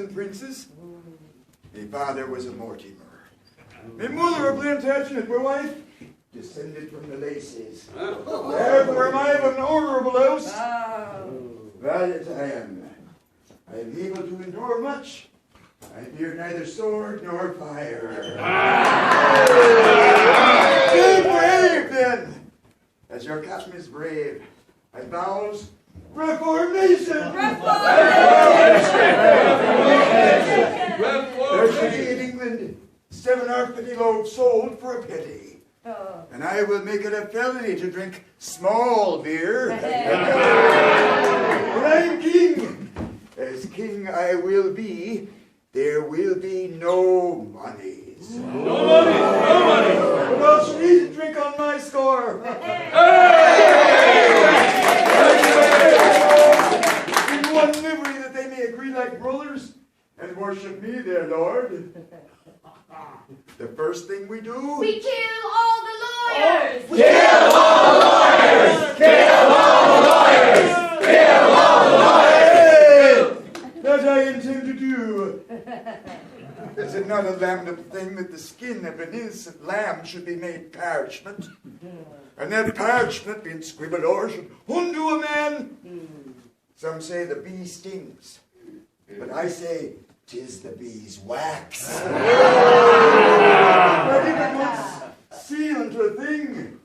and princes. My father was a Mortimer. My mother a Plantagenet, my wife, descended from the Lacys. Therefore am I of an honourable house. Valiant I am. I am able to endure much. I fear neither sword nor fire. Be brave then, as your captain is brave. I vows Reformation! There should be in England 7 halfpenny loaves sold for a penny. And I will make it a felony to drink small beer. But I'm king. As king I will be. There will be no monies. No money! No money! Well, she needs to drink on my score. In one livery that they may agree like brothers and worship me, their lord. The first thing we do... We kill all the lawyers! Kill all the lawyers! Kill all the lawyers! Kill all the lawyers! That I intend to do. Is it not a lamentable thing that the skin of an innocent lamb should be made parchment? And that parchment, being scribbled o'er, should undo a man? Some say the bee stings, but I say 'tis the bee's wax. I did it once seal to a thing,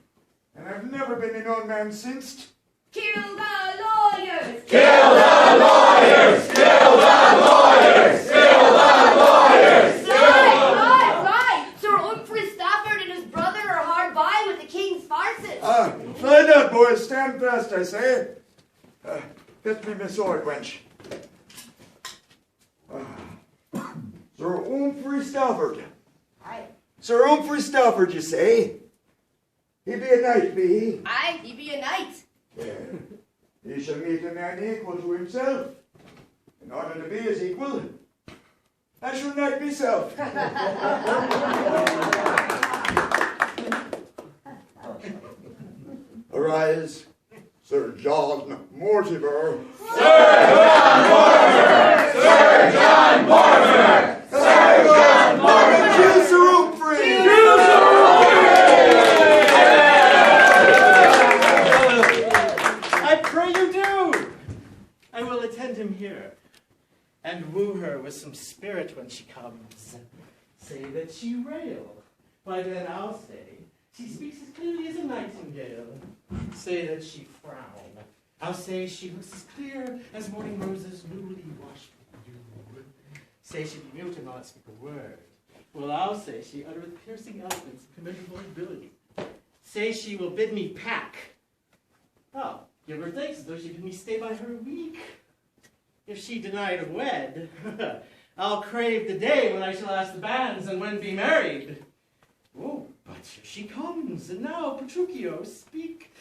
and I've never been in on man since. Kill the lawyers! Kill the lawyers! Kill the lawyers! Kill the lawyers! Right! Sir Humphrey Stafford and his brother are hard by with the king's farces. Fly not, boys. Stand fast, I say. Fetch me my sword, wench. Sir Humphrey Stafford. Aye. Sir Humphrey Stafford, you say? He be a knight, be he? Aye, he be a knight. Yeah. He shall meet a man equal to himself. In order to be his equal, I shall knight myself. Arise, Sir John Mortimer. Sir John Mortimer! Sir John Mortimer! Sir John Mortimer! Kill Sir Humphrey! Kill Sir I pray you do. I will attend him here and woo her with some spirit when she comes. Say that she rail, by then I'll say she speaks as clearly as a nightingale. Say that she frown, I'll say she looks as clear as morning roses newly washed with dew. Say she be mute and not speak a word. Well, I'll say she uttereth piercing eloquence and commendable ability. Say she will bid me pack. Oh, give her thanks as though she bid me stay by her a week. If she deny to wed, I'll crave the day when I shall ask the banns and when be married. Oh, but here she comes, and now, Petruchio, speak.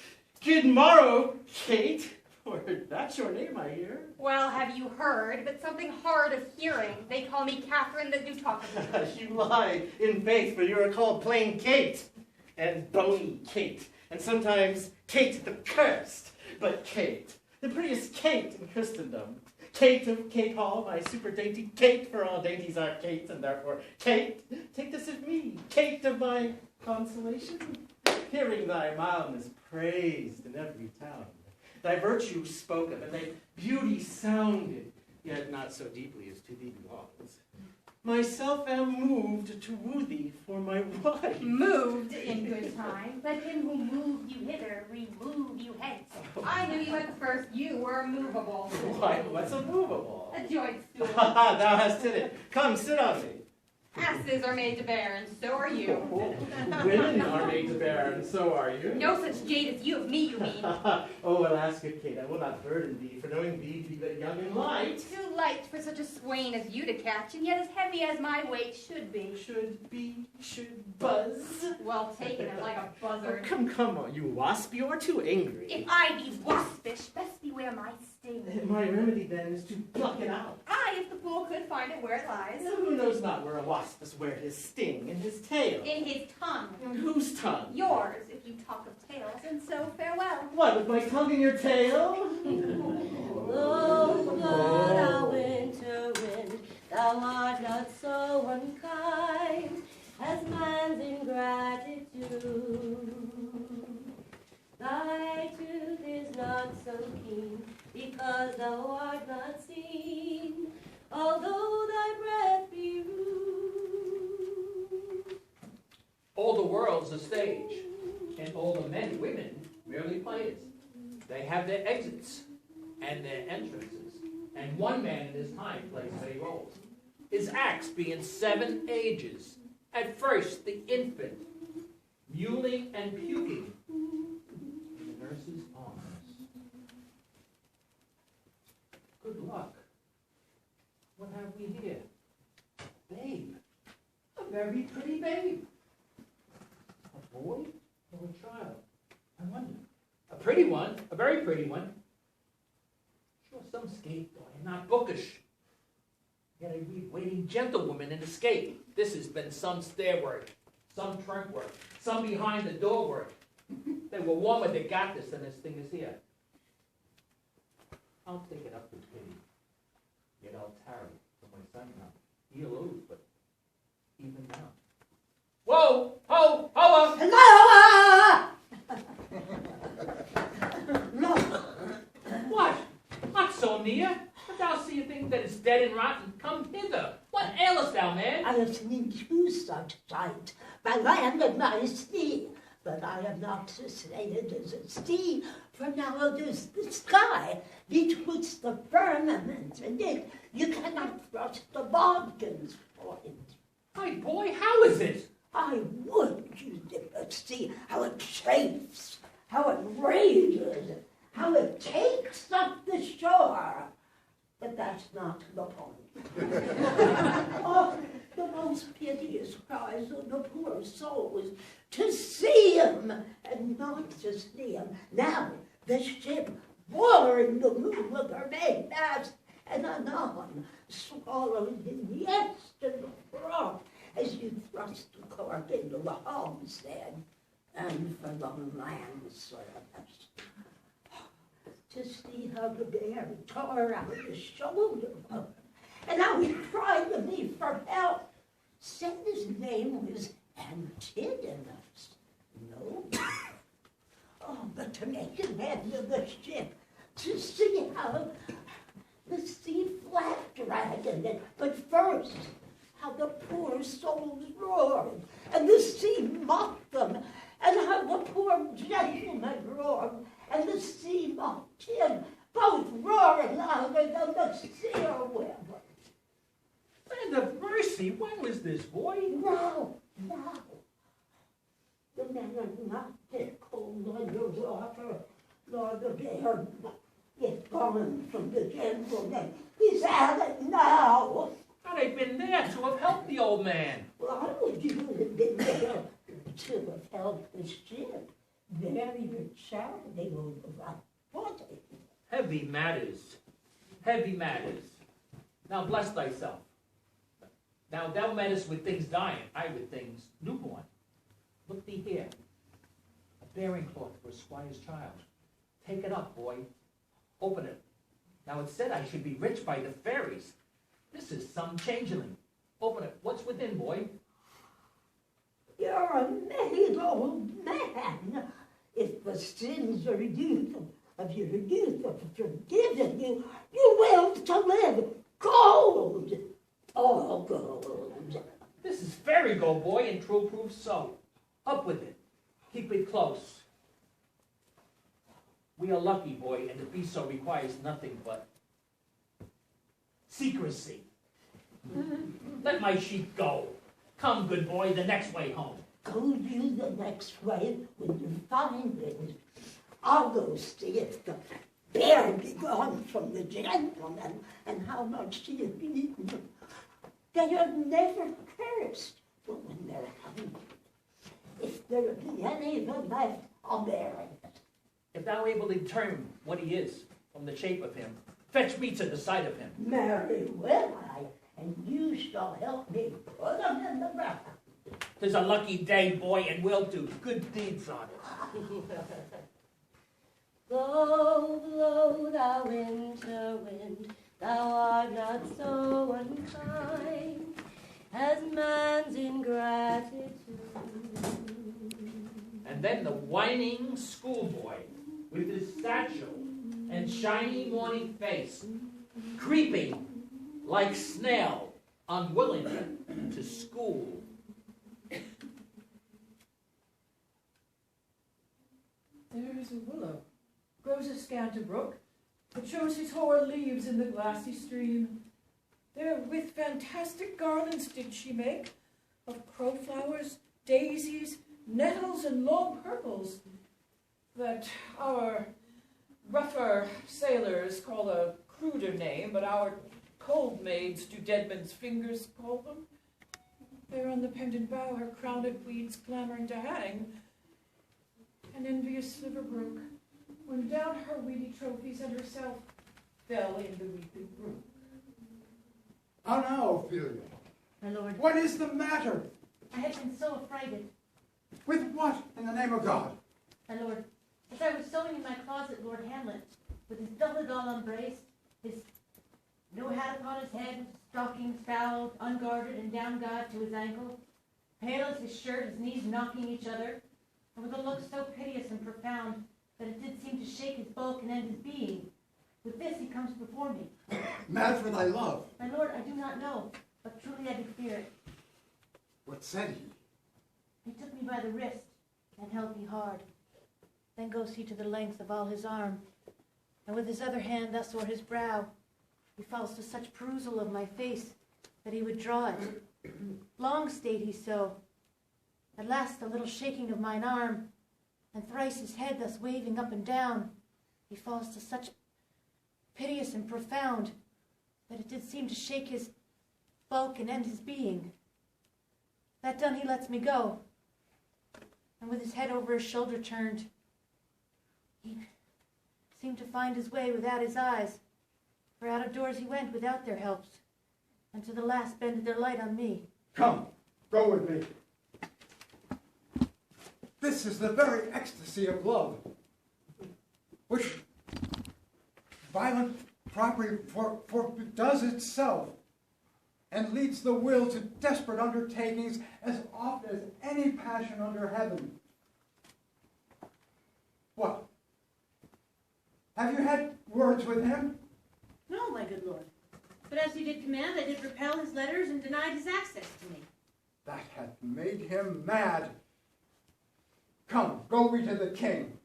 Good morrow, Kate, for that's your name, I hear. Well, have you heard, but something hard of hearing. They call me Catherine that do talk of me. You lie, in faith, for you are called plain Kate, and bony Kate, and sometimes Kate the cursed, but Kate, the prettiest Kate in Christendom. Kate of Kate Hall, my super dainty Kate, for all dainties are Kate, and therefore, Kate, take this of me, Kate of my consolation. Hearing thy mildness praised in every town, thy virtue spoke of, and thy beauty sounded, yet not so deeply as to thee belongs. Myself am moved to woo thee for my wife. Moved in good time. Let him who moved you hither remove you hence. I knew you at first. You were movable. Why, what's a movable? A joint stool. Ha ha, thou hast hit it. Come, sit on me. Asses are made to bear, and so are you. Women are made to bear, and so are you. No such jade as you of me, you mean. Oh, alas, good Kate, I will not burden thee, for knowing thee to be but young and light. Too light for such a swain as you to catch, and yet as heavy as my weight should be. Should buzz. Well taken it like a buzzard. Oh, come, you wasp, you are too angry. If I be waspish, best beware my sting. My remedy, then, is to pluck it out. Aye, if the fool could find it where it lies. Who knows not where a wasp must wear his sting in his tail? In his tongue. In whose tongue? Yours, if you talk of tails, and so farewell. What, with my tongue in your tail? Oh, blood, our winter wind, thou art not so unkind as man's ingratitude. Thy tooth is not so keen, because thou art not seen, although thy breath be rude. All the world's a stage, and all the men and women merely players. They have their exits and their entrances, and one man in his time plays many roles. His acts being 7 ages. At first, the infant, mewling and puking in the nurse's arms. Good luck. What have we here? Babe. A very pretty babe. A boy or a child? I wonder. A pretty one, a very pretty one. Sure, some scapegoat and not bookish. Yet I read waiting gentlewoman in escape. This has been some stair work, some trunk work, some behind the door work. They were warmer they got this than this thing is here. I'll take it up with pity. Yet I'll tarry for my son now. He'll lose, but even now. Whoa! Ho! Hoa! What? Not so near. But thou see a thing that is dead and rotten. Come hither. What ailest thou, man? I have seen 2 such sights, by land and by sea, but I am not sustained as a sea, for now it is the sky, betwixt the firmament and it, you cannot thrust the bodkins point. My boy, how is it? I would you did but see how it chafes, how it rages, how it takes up the shore. But that's not the point. Oh, the most piteous cries of the poor souls, to see him and not to see him. Now the ship boring the moon with her mainmast, and anon swallowed in yeast and froth as you thrust the cork into the homestead, and for the land service. To see how the bear tore out the shoulder bone, and how he cried to me for help. Said his name was Antigonus. No. Oh, but to make an end of the ship, to see how the sea flat dragged it, but first, how the poor souls roared, and the sea mocked them, and how the poor gentleman roared, and the sea mocked him, both roaring louder than the seer will. Land of mercy, when was this, boy? Now. The men are not yet cold underwater, nor the bear yet gone from the gentleman. He's at it now. Had I been there to have helped the old man? Why would you have been there to have helped the ship? There your charity over that body. Heavy matters. Heavy matters. Now bless thyself. Now thou mettest with things dying, I with things newborn. Look thee here. A bearing cloth for a squire's child. Take it up, boy. Open it. Now it said I should be rich by the fairies. This is some changeling. Open it. What's within, boy? You're a made old man. If the sins of your youth are forgiven you, you will to live. Gold! All gold. This is fairy gold, boy, and true proof so. Up with it. Keep it close. We are lucky, boy, and to be so requires nothing but secrecy. Let my sheep go. Come, good boy, the next way home. Go you the next way when you find it. I'll go see if the bear be gone from the gentleman and how much he has eaten. They are never cursed but when they're hungry. If there be any of them left, I'll bear it. If thou are able to determine what he is from the shape of him, fetch me to the sight of him. Marry will I, and you shall help me put him in the ground. 'Tis a lucky day, boy, and we'll do good deeds on it. Blow, blow, thou winter wind, thou art not so unkind. then the whining schoolboy with his satchel and shiny morning face, creeping like snail, unwilling to school. There is a willow, grows askant a brook, that shows his hoar leaves in the glassy stream. Therewith fantastic garlands did she make, of crowflowers, daisies, nettles, and long purples, that our rougher sailors call a cruder name, but our cold maids do dead men's fingers call them. There on the pendant bough her crowned weeds clamoring to hang, an envious sliver broke, when down her weedy trophies and herself fell in the weeping brook. How now, Ophelia? My lord, What is the matter? I have been so affrighted. With what, in the name of God? My lord, as I was sewing in my closet, Lord Hamlet, with his doublet all unbraced, his no hat upon his head, stockings fouled, unguarded, and down-god to his ankle, pale as his shirt, his knees knocking each other, and with a look so piteous and profound that it did seem to shake his bulk and end his being. With this he comes before me. Mad for thy love. My lord, I do not know, but truly I do fear it. What said he? He took me by the wrist and held me hard. Then goes he to the length of all his arm, and with his other hand thus o'er his brow, he falls to such perusal of my face that he would draw it. Long stayed he so. At last a little shaking of mine arm, and thrice his head thus waving up and down, he falls to such piteous and profound that it did seem to shake his bulk and end his being. That done, he lets me go, and with his head over his shoulder turned, he seemed to find his way without his eyes, for out of doors he went without their helps, and to the last bended their light on me. Come, go with me. This is the very ecstasy of love, which violent property does itself, and leads the will to desperate undertakings as oft as any passion under heaven. What? Have you had words with him? No, my good lord. But as you did command, I did repel his letters and denied his access to me. That hath made him mad. Come, go we to the king.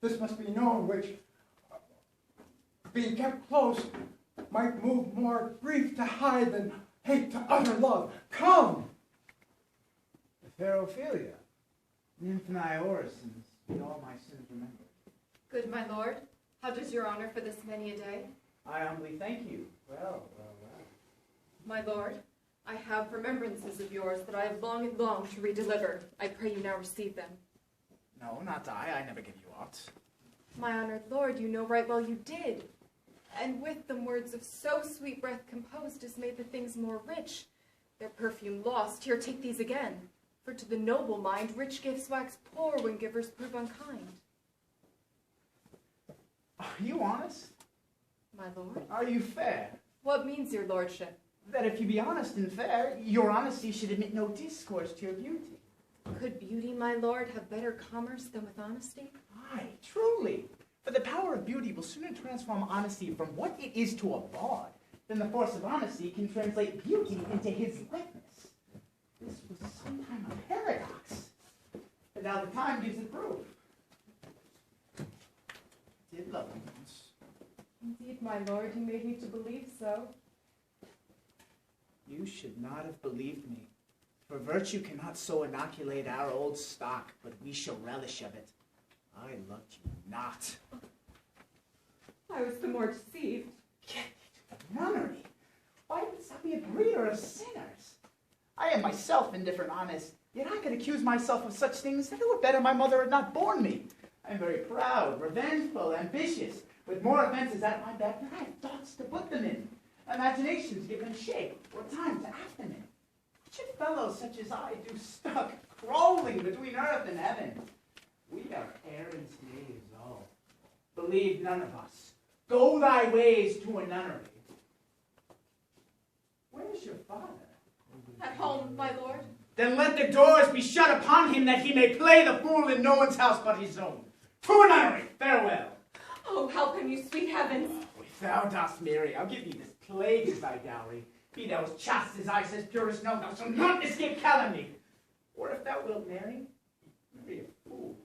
This must be known, which, being kept close, might move more grief to hide than hate to utter love. Come! The fair Ophelia, nymph nigh orisons, be all my sins remembered. Good my lord, how does your honor for this many a day? I humbly thank you. Well. My lord, I have remembrances of yours that I have long and longed to redeliver. I pray you now receive them. No, not I never give you aught. My honored lord, you know right well you did. And with them words of so sweet breath composed as made the things more rich. Their perfume lost, here take these again. For to the noble mind, rich gifts wax poor when givers prove unkind. Are you honest? My lord? Are you fair? What means your lordship? That if you be honest and fair, your honesty should admit no discourse to your beauty. Could beauty, my lord, have better commerce than with honesty? Aye, truly. For the power of beauty will sooner transform honesty from what it is to a bawd than the force of honesty can translate beauty into his likeness. This was sometime a paradox, but now the time gives it proof. Did love him once. Indeed, my lord, you made me to believe so. You should not have believed me. For virtue cannot so inoculate our old stock, but we shall relish of it. I loved you not. I was the more deceived. Get thee to the nunnery. Why wouldst thou be a breeder of sinners? I am myself indifferent honest, yet I could accuse myself of such things that it were better my mother had not borne me. I am very proud, revengeful, ambitious, with more offenses at my back than I have thoughts to put them in. Imaginations give them shape, or time to act them in. Wretched fellows such as I do stuck, crawling between earth and heaven. We are errant knaves all. Believe none of us. Go thy ways to a nunnery. Where is your father? At home, my lord. Then let the doors be shut upon him, that he may play the fool in no one's house but his own. To a nunnery, farewell. Oh, help him, you sweet heavens. If thou dost marry, I'll give thee this plague as thy dowry. Be thou as chaste as ice, as pure as snow, thou shalt not escape calumny. Or if thou wilt marry a fool.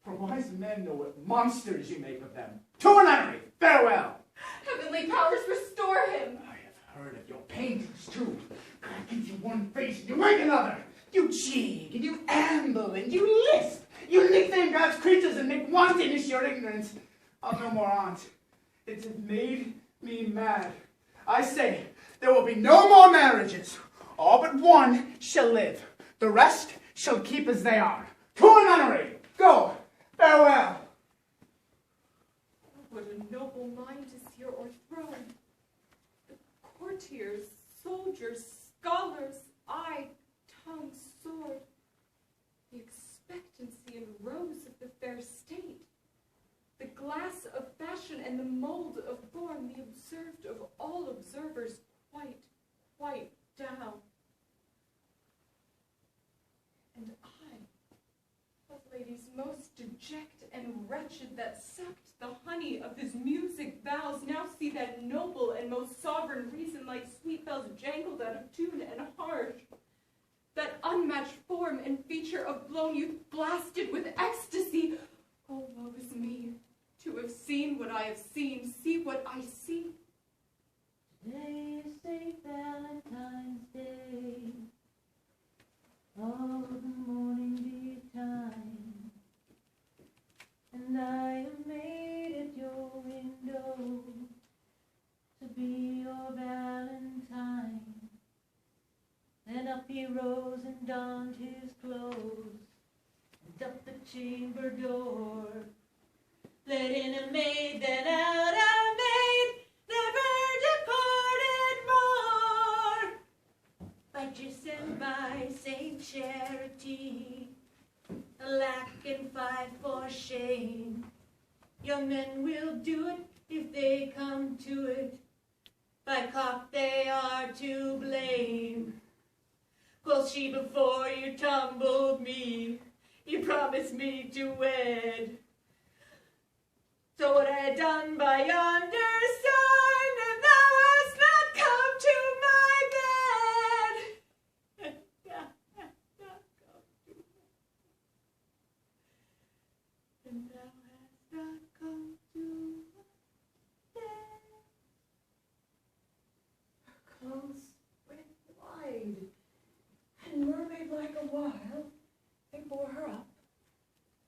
For wise men know what monsters you make of them. To a nunnery, farewell. Heavenly powers, restore him. I have heard of your paintings too. God gives you one face and you make another. You cheat and you amble and you lisp. You nickname God's creatures and make wantonness your ignorance. I'll no more on't. It has made me mad. I say, there will be no more marriages. All but one shall live. The rest shall keep as they are. To a nunnery. Go. Farewell. What a noble mind is here o'erthrown. The courtiers, soldiers, scholars, eye, tongue, sword. The expectancy and rose of the fair state. The glass of fashion and the mold of form, the observed of all observers, quite down. And I, of ladies most deject and wretched, that sucked the honey of his music vows, now see that noble and most sovereign reason like sweet bells jangled out of tune and harsh. That unmatched form and feature of blown youth blasted with ecstasy. Oh, woe is me, to have seen what I have seen, see what I see. Today is St. Valentine's Day. Oh, the morning be time, and I am made at your window to be your Valentine. Then up he rose and donned his clothes, and up the chamber door, let in a maid, then out a maid, never departed more. By Jis and by Saint Charity, alack and fight for shame. Young men will do it if they come to it. By cock they are to blame. Quoth she, before you tumbled me, you promised me to wed. So what I had done by yonder sign, and thou hast not come to my bed. Thou hast not come to my bed. And thou hast not come to my bed. Her clothes went wide, and mermaid like a while, they bore her up,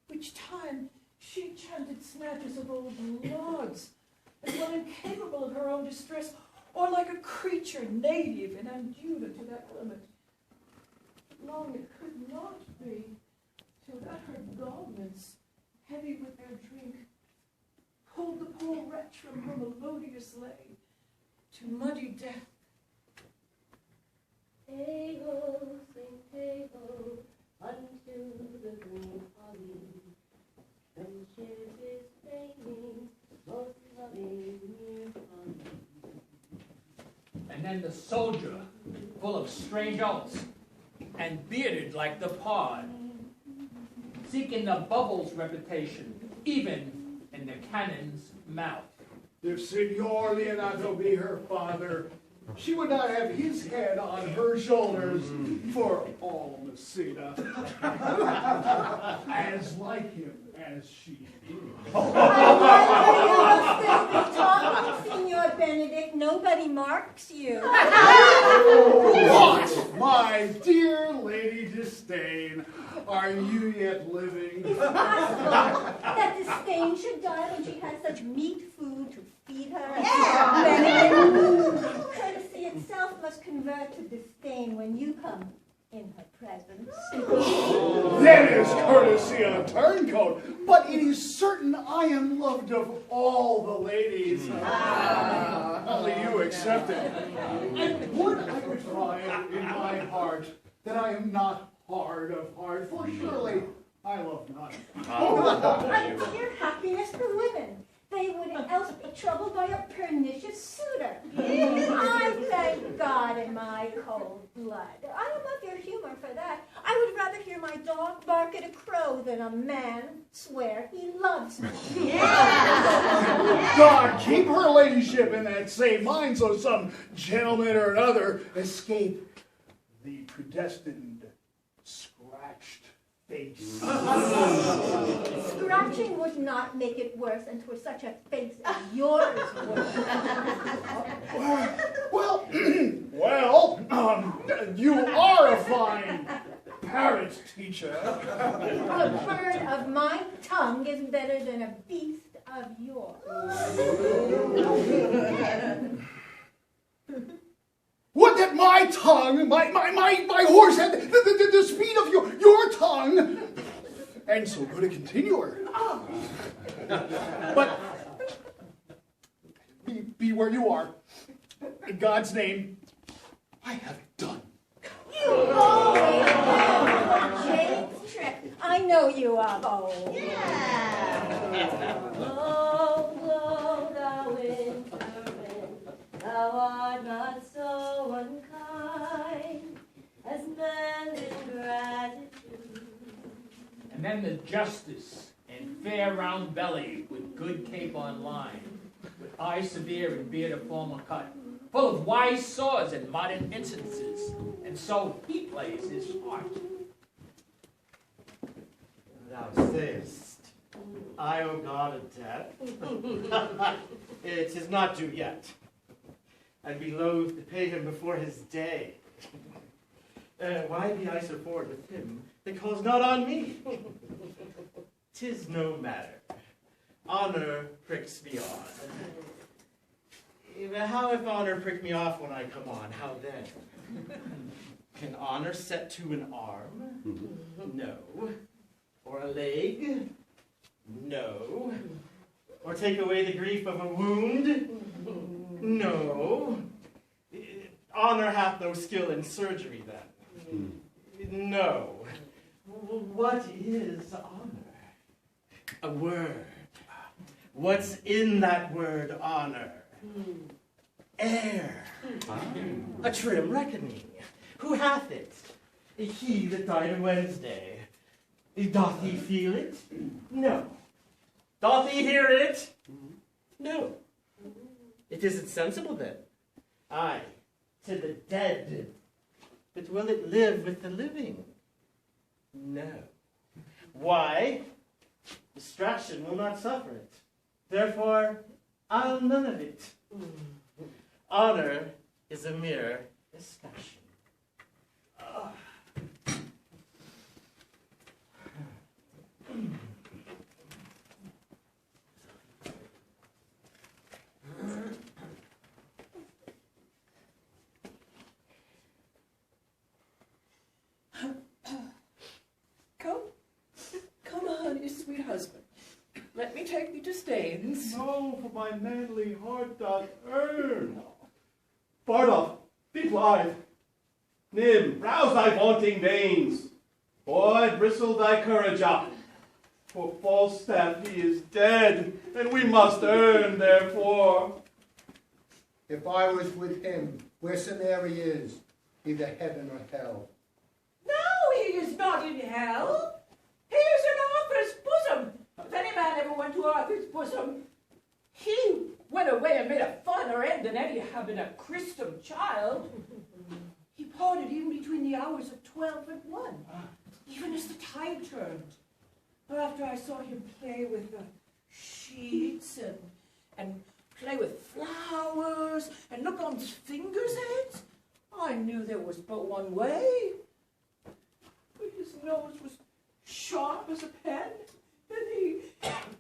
which time she chanted snatches of old lauds, as one incapable of her own distress, or like a creature native and endued to that limit. Long it could not be, till that her garments, heavy with their drink, pulled the poor wretch from her melodious lay to muddy death. Hey-ho, sing hey-ho, unto the green holly. Friendship is flaming, most loving near honey. And then the soldier, full of strange oaths, and bearded like the pod, seeking the bubble's reputation, even in the cannon's mouth. If Signor Leonato be her father, she would not have his head on her shoulders for all Messina. As like him as she is. Talking, Signor Benedict, nobody marks you. What, my dear Lady Disdain, are you yet living? Is it possible that Disdain should die when she has such meat food to feed her? Benedict, courtesy itself must convert to disdain when you come in her presence. Then is courtesy a turncoat, but it is certain I am loved of all the ladies. Only you excepted. And would I could find in my heart that I am not hard of heart, for surely I love none. A dear happiness for women, They would else be troubled by a pernicious suitor. I thank God in my cold blood. I don't love your humor for that. I would rather hear my dog bark at a crow than a man swear he loves me. God, keep her ladyship in that same mind so some gentleman or another escape the predestined scratched face. Scratching would not make it worse, and 'twere such a face as yours would. Well, you are a fine parrot teacher. A bird of my tongue is better than a beast of yours. Would that my tongue, my horse had the speed of your tongue, and so good a continuer. But be where you are. In God's name, I have done. You always know Jane's trick. I know you of old. Yeah. Oh, thou winter wind, thou art not so unkind as men in gratitude. And then the justice and fair round belly with good cape on line, with eye severe and beard of formal cut, full of wise saws and modern instances, and so he plays his part. Thou sayest, I owe God a debt? It is not due yet. I'd be loath to pay him before his day. Why be I so forward with him that calls not on me? 'Tis no matter. Honor pricks me on. How if honor prick me off when I come on? How then? Can honor set to an arm? No. Or a leg? No. Or take away the grief of a wound? No. Honor hath no skill in surgery then. No. What is honor? A word. What's in that word honor? Air. A trim reckoning. Who hath it? He that died on Wednesday. Doth he feel it? No. Doth he hear it? No. It isn't sensible then. Aye, to the dead. But will it live with the living? No. Why? Distraction will not suffer it. Therefore, I'll none of it. Honor is a mere escutcheon. Come on, you sweet husband. Let me take thee to Staines. No, for my manly heart doth earn. Bardolph, be blithe. Nym, rouse thy vaunting veins. Boy, bristle thy courage up. For Falstaff he is dead, and we must earn therefore. If I was with him, wheresoe'er he is, either heaven or hell. No, he is not in hell. He is in Arthur's bosom. If any man ever went to Arthur's bosom, he went away and made a finer end than any have been a Christum child. He parted even between the hours of 12 and 1, even as the tide turned. But after I saw him play with the sheets and play with flowers and look on his fingers' ends, I knew there was but one way. But his nose was sharp as a pen, and